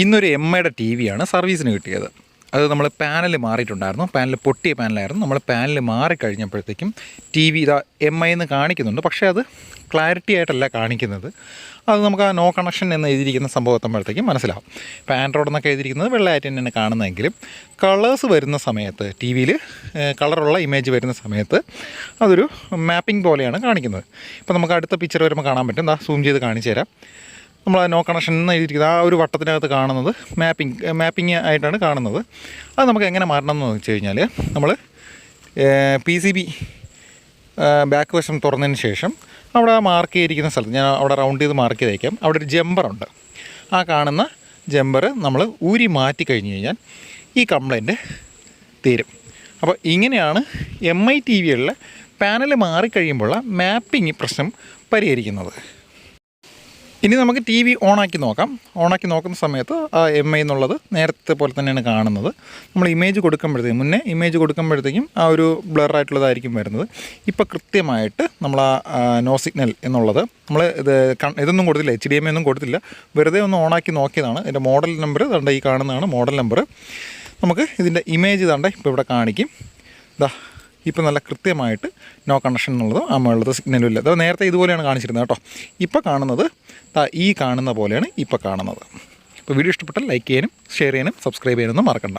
ഇന്നൊരു എമ്മയുടെ ടി വിയാണ് സർവീസിന് കിട്ടിയത്. അത് നമ്മൾ പാനൽ മാറിയിട്ടുണ്ടായിരുന്നു. പൊട്ടിയ പാനലായിരുന്നു. നമ്മൾ പാനൽ മാറിക്കഴിഞ്ഞപ്പോഴത്തേക്കും ടി വി ഇതാ MI എന്ന് കാണിക്കുന്നുണ്ട്. പക്ഷേ അത് ക്ലാരിറ്റി ആയിട്ടല്ല കാണിക്കുന്നത്. അത് നമുക്ക് ആ നോ കണക്ഷൻ എന്ന് എഴുതിയിരിക്കുന്ന സംഭവം എത്തുമ്പോഴത്തേക്കും മനസ്സിലാവും. ഇപ്പോൾ ആൻഡ്രോയിഡ് എന്നൊക്കെ എഴുതിയിരിക്കുന്നത് വെള്ളയായിട്ട് തന്നെയാണ് കാണുന്നതെങ്കിലും കളേഴ്സ് വരുന്ന സമയത്ത് ടി വിയിൽ കളറുള്ള ഇമേജ് വരുന്ന സമയത്ത് അതൊരു മാപ്പിംഗ് പോലെയാണ് കാണിക്കുന്നത്. ഇപ്പോൾ നമുക്ക് അടുത്ത പിക്ചർ വരുമ്പോൾ കാണാൻ പറ്റും. സൂം ചെയ്ത് കാണിച്ചു തരാം. നമ്മൾ നോ കണക്ഷൻ എന്ന് എഴുതിയിരിക്കുന്നത് ആ ഒരു വട്ടത്തിനകത്ത് കാണുന്നത് മാപ്പിംഗ് ആയിട്ടാണ് കാണുന്നത്. അത് നമുക്ക് എങ്ങനെ മാറണം എന്ന് വെച്ച് കഴിഞ്ഞാൽ നമ്മൾ PCB ബാക്ക് വശം തുറന്നതിന് ശേഷം അവിടെ മാർക്ക് ചെയ്തിരിക്കുന്ന സ്ഥലത്ത് ഞാൻ അവിടെ റൗണ്ട് ചെയ്ത് മാർക്ക് ചെയ്തേക്കാം. അവിടെ ഒരു ജമ്പറുണ്ട്. ആ കാണുന്ന ജമ്പർ നമ്മൾ ഊരി മാറ്റി കഴിഞ്ഞ് കഴിഞ്ഞാൽ ഈ കംപ്ലൈൻറ്റ് തീരും. അപ്പോൾ ഇങ്ങനെയാണ് MI TVകളിലെ പാനൽ മാറിക്കഴിയുമ്പോഴുള്ള മാപ്പിംഗ് പ്രശ്നം പരിഹരിക്കുന്നത്. ഇനി നമുക്ക് ടി വി ഓണാക്കി നോക്കാം. ഓണാക്കി നോക്കുന്ന സമയത്ത് ആ MI എന്നുള്ളത് നേരത്തെ പോലെ തന്നെയാണ് കാണുന്നത്. നമ്മൾ ഇമേജ് കൊടുക്കുമ്പോഴത്തേക്കും മുന്നേ ഇമേജ് കൊടുക്കുമ്പോഴത്തേക്കും ആ ഒരു ബ്ലറായിട്ടുള്ളതായിരിക്കും വരുന്നത്. ഇപ്പോൾ കൃത്യമായിട്ട് നമ്മൾ ആ നോ സിഗ്നൽ എന്നുള്ളത് നമ്മൾ ഇതൊന്നും കൊടുത്തില്ല, HDMI ഒന്നും കൊടുത്തില്ല, വെറുതെ ഒന്ന് ഓണാക്കി നോക്കിയതാണ്. ഇതിൻ്റെ മോഡൽ നമ്പർ ദാണ്ട ഈ കാണുന്നതാണ് മോഡൽ നമ്പർ. നമുക്ക് ഇതിൻ്റെ ഇമേജ് ദാണ്ട ഇപ്പോൾ ഇവിടെ കാണിക്കും. ഇപ്പോൾ നല്ല കൃത്യമായിട്ട് നോ കണക്ഷൻ എന്നുള്ളത് ഉള്ളത് സിഗ്നലും ഇല്ല. അത് നേരത്തെ ഇതുപോലെയാണ് കാണിച്ചിരുന്നത് കേട്ടോ. ഇപ്പോൾ കാണുന്നത് ഈ കാണുന്ന പോലെയാണ് ഇപ്പോൾ കാണുന്നത്. അപ്പോൾ വീഡിയോ ഇഷ്ടപ്പെട്ടാൽ ലൈക്ക് ചെയ്യാനും ഷെയർ ചെയ്യാനും സബ്സ്ക്രൈബ് ചെയ്യാനൊന്നും മറക്കണ്ട.